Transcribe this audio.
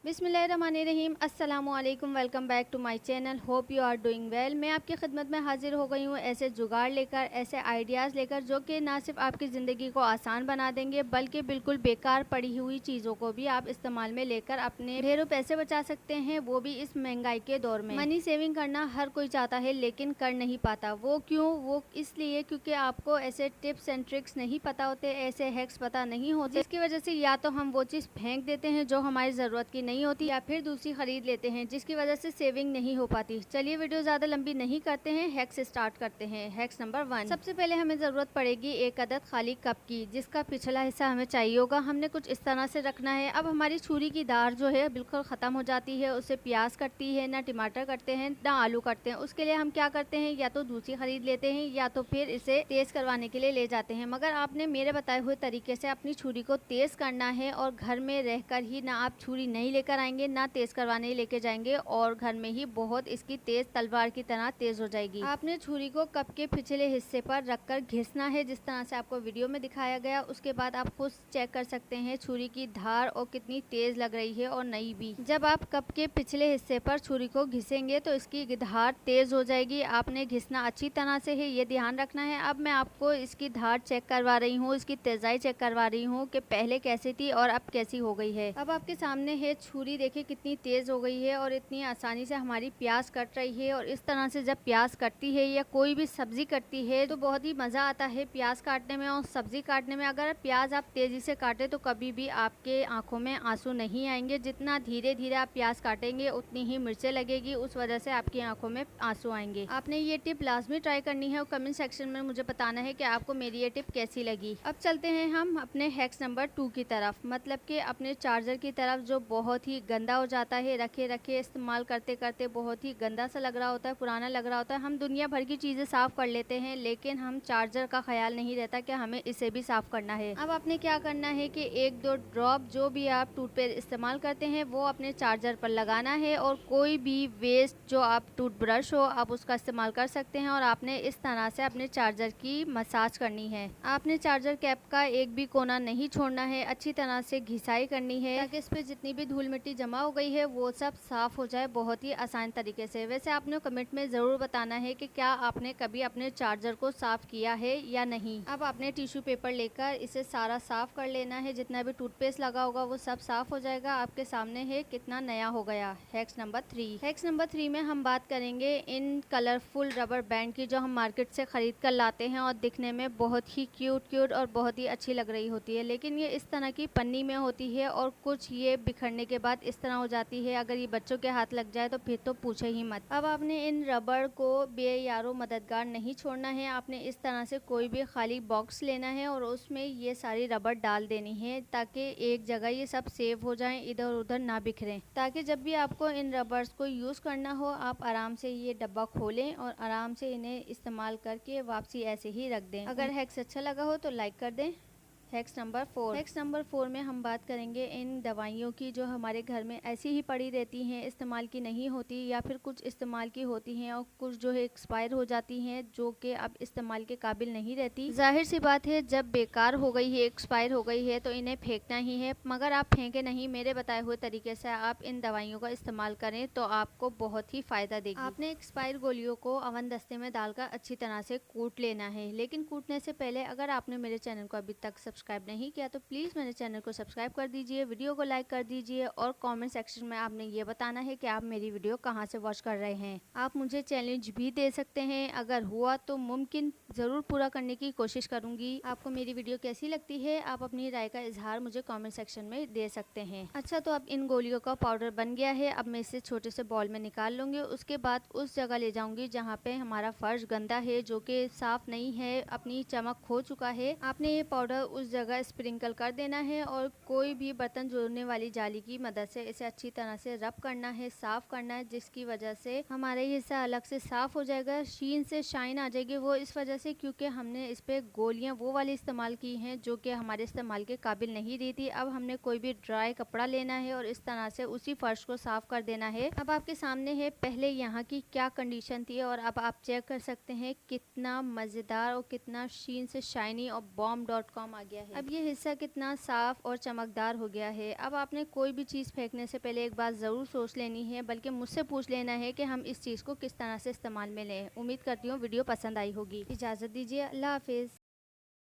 बिस्मिल्लाहिर्रहमानिर्रहीम। अस्सलामुअलैकुम। Welcome back to my channel. Hope you are doing well. मैं आपकी खिदमत में हाजिर हो गई हूँ ऐसे जुगाड़ लेकर, ऐसे आइडियाज़ लेकर जो कि ना सिर्फ आपकी ज़िंदगी को आसान बना देंगे बल्कि बिल्कुल बेकार पड़ी हुई चीज़ों को भी आप इस्तेमाल में लेकर अपने ढेरों पैसे बचा सकते हैं, वो भी इस महंगाई के दौर में। मनी सेविंग करना हर कोई चाहता है लेकिन कर नहीं पाता। वो क्यों? वो इसलिए क्योंकि आपको ऐसे टिप्स एंड ट्रिक्स नहीं पता होते, ऐसे हैक्स पता नहीं होते, जिसकी वजह से या तो हम वो चीज़ फेंक देते हैं जो हमारी ज़रूरत की नहीं होती या फिर दूसरी खरीद लेते हैं जिसकी वजह से सेविंग नहीं हो पाती। चलिए वीडियो ज्यादा लंबी नहीं करते हैं, हैक्स स्टार्ट करते हैं। Hacks number 1। सबसे पहले हमें जरूरत पड़ेगी एक अदद खाली कप की, जिसका पिछला हिस्सा हमें चाहिए होगा। हमने कुछ इस तरह से रखना है। अब हमारी छुरी की धार जो है बिल्कुल खत्म हो जाती है, उससे प्याज कटती है, ना टमाटर कटते हैं, ना आलू कटते हैं। उसके लिए हम क्या करते हैं, या तो दूसरी खरीद लेते हैं या तो फिर इसे तेज करवाने के लिए ले जाते हैं। मगर आपने मेरे बताए हुए तरीके से अपनी छुरी को तेज करना है और घर में रहकर ही, ना आप छुरी नहीं लेकर आएंगे ना तेज करवाने लेके जाएंगे, और घर में ही बहुत इसकी तेज तलवार की तरह तेज हो जाएगी। आपने छुरी को कप के पिछले हिस्से पर रखकर घिसना है जिस तरह से आपको वीडियो में दिखाया गया। उसके बाद आप खुद चेक कर सकते हैं छुरी की धार और कितनी तेज लग रही है और नई भी। जब आप कप के पिछले हिस्से पर छुरी को घिसेंगे तो इसकी धार तेज हो जाएगी। आपने घिसना अच्छी तरह से है, ये ध्यान रखना है। अब मैं आपको इसकी धार चेक करवा रही हूँ, इसकी तेजाई चेक करवा रही हूँ कि पहले कैसी थी और अब कैसी हो गई है। अब आपके सामने है छुरी, देखिए कितनी तेज हो गई है और इतनी आसानी से हमारी प्याज कट रही है। और इस तरह से जब प्याज कटती है या कोई भी सब्जी कटती है तो बहुत ही मजा आता है प्याज काटने में और सब्जी काटने में। अगर प्याज आप तेजी से काटे तो कभी भी आपके आंखों में आंसू नहीं आएंगे। जितना धीरे धीरे आप प्याज काटेंगे उतनी ही मिर्चें लगेगी, उस वजह से आपकी आंखों में आंसू आएंगे। आपने ये टिप लाजमी ट्राई करनी है और कमेंट सेक्शन में मुझे बताना है कि आपको मेरी ये टिप कैसी लगी। अब चलते हैं हम अपने हैक्स नंबर 2 की तरफ, मतलब कि अपने चार्जर की तरफ, जो बहुत ही गंदा हो जाता है। रखे रखे इस्तेमाल करते करते बहुत ही गंदा सा लग रहा होता है, पुराना लग रहा होता है। हम दुनिया भर की चीज़ें साफ़ कर लेते हैं लेकिन हम चार्जर का ख्याल नहीं रहता कि हमें इसे भी साफ़ करना है। अब आपने क्या करना है कि एक दो ड्रॉप जो भी आप टूथपेस्ट इस्तेमाल करते हैं वो अपने चार्जर पर लगाना है, और कोई भी वेस्ट जो आप टूथब्रश हो आप उसका इस्तेमाल कर सकते हैं। और आपने इस तरह से अपने चार्जर की मसाज करनी है। आपने चार्जर कैप का एक भी कोना नहीं छोड़ना है, अच्छी तरह से घिसाई करनी है ताकि इस पर जितनी भी धूल मिट्टी जमा हो गई है वो सब साफ हो जाए बहुत ही आसान तरीके से। वैसे आपने कमेंट में ज़रूर बताना है कि क्या आपने कभी अपने चार्जर को साफ़ किया है या नहीं। अब आपने टिश्यू पेपर लेकर इसे सारा साफ़ कर लेना है, जितना भी टूथपेस्ट लगा होगा वो सब साफ़ हो जाएगा। आपके सामने है कितना नया हो गया। Hacks number 3। हैक्स नंबर 3 में हम बात करेंगे इन कलरफुल रबर बैंड की, जो हम मार्केट से ख़रीद कर लाते हैं और दिखने में बहुत ही क्यूट और बहुत ही अच्छी लग रही होती है, लेकिन ये इस तरह की पन्नी में होती है और कुछ ये बिखरने के बाद इस तरह हो जाती है। अगर ये बच्चों के हाथ लग जाए तो फिर तो पूछे ही मत। अब आपने इन रबड़ को बेयारो मददगार नहीं छोड़ना है। आपने इस तरह से कोई भी खाली बॉक्स लेना है और उसमें ये सारी रबड़ डाल देनी है ताकि एक जगह ये सब सेव हो जाएं, इधर उधर ना बिखरें, ताकि जब भी आपको इन रबर्स को यूज़ करना हो आप आराम से ये डब्बा खोलें और आराम से इन्हें इस्तेमाल करके वापसी ऐसे ही रख दें। अगर हैक्स अच्छा लगा हो तो लाइक कर दें। Hacks number 4। हैक्स नंबर 4 में हम बात करेंगे इन दवाइयों की जो हमारे घर में ऐसी ही पड़ी रहती हैं, इस्तेमाल की नहीं होती या फिर कुछ इस्तेमाल की होती हैं और कुछ जो है एक्सपायर हो जाती हैं, जो कि अब इस्तेमाल के काबिल नहीं रहती। जाहिर सी बात है जब बेकार हो गई है, एक्सपायर हो गई है तो इन्हें फेंकना ही है, मगर आप फेंके नहीं। मेरे बताए हुए तरीके से आप इन दवाइयों का इस्तेमाल करें तो आपको बहुत ही फ़ायदा देगी। आपने एक्सपायर गोलियों को अवन दस्ते में डालकर अच्छी तरह से कूट लेना है, लेकिन कूटने से पहले अगर आपने मेरे चैनल को अभी तक सब्सक्राइब नहीं किया तो प्लीज़ मेरे चैनल को सब्सक्राइब कर दीजिए, वीडियो को लाइक कर दीजिए और कमेंट सेक्शन में आपने ये बताना है कि आप मेरी वीडियो कहाँ से वॉच कर रहे हैं। आप मुझे चैलेंज भी दे सकते हैं, अगर हुआ तो मुमकिन ज़रूर पूरा करने की कोशिश करूँगी। आपको मेरी वीडियो कैसी लगती है आप अपनी राय का इजहार मुझे कमेंट सेक्शन में दे सकते हैं। अच्छा, तो अब इन गोलियों का पाउडर बन गया है। अब मैं इसे छोटे से बॉल में निकाल लूँगी। उसके बाद उस जगह ले जाऊँगी जहाँ पे हमारा फर्श गंदा है, जो कि साफ़ नहीं है, अपनी चमक खो चुका है। आपने ये पाउडर उस जगह स्प्रिंकल कर देना है और कोई भी बर्तन जोड़ने वाली जाली की मदद से इसे अच्छी तरह से रब करना है, साफ करना है, जिसकी वजह से हमारा ये हिस्सा अलग से साफ हो जाएगा, शीन से शाइन आ जाएगी। वो इस वजह से क्योंकि हमने इस पे गोलियां वो वाली इस्तेमाल की हैं जो कि हमारे इस्तेमाल के काबिल नहीं रही थी। अब हमने कोई भी ड्राई कपड़ा लेना है और इस तरह से उसी फर्श को साफ कर देना है। अब आपके सामने है पहले यहाँ की क्या कंडीशन थी और अब आप चेक कर सकते हैं कितना मज़ेदार और कितना शीन से शाइनी और bomb.com आ गया है। अब ये हिस्सा कितना साफ़ और चमकदार हो गया है। अब आपने कोई भी चीज़ फेंकने से पहले एक बात ज़रूर सोच लेनी है, बल्कि मुझसे पूछ लेना है कि हम इस चीज़ को किस तरह से इस्तेमाल में लें। उम्मीद करती हूँ वीडियो पसंद आई होगी। इजाज़त दीजिए, अल्लाह हाफ़िज़।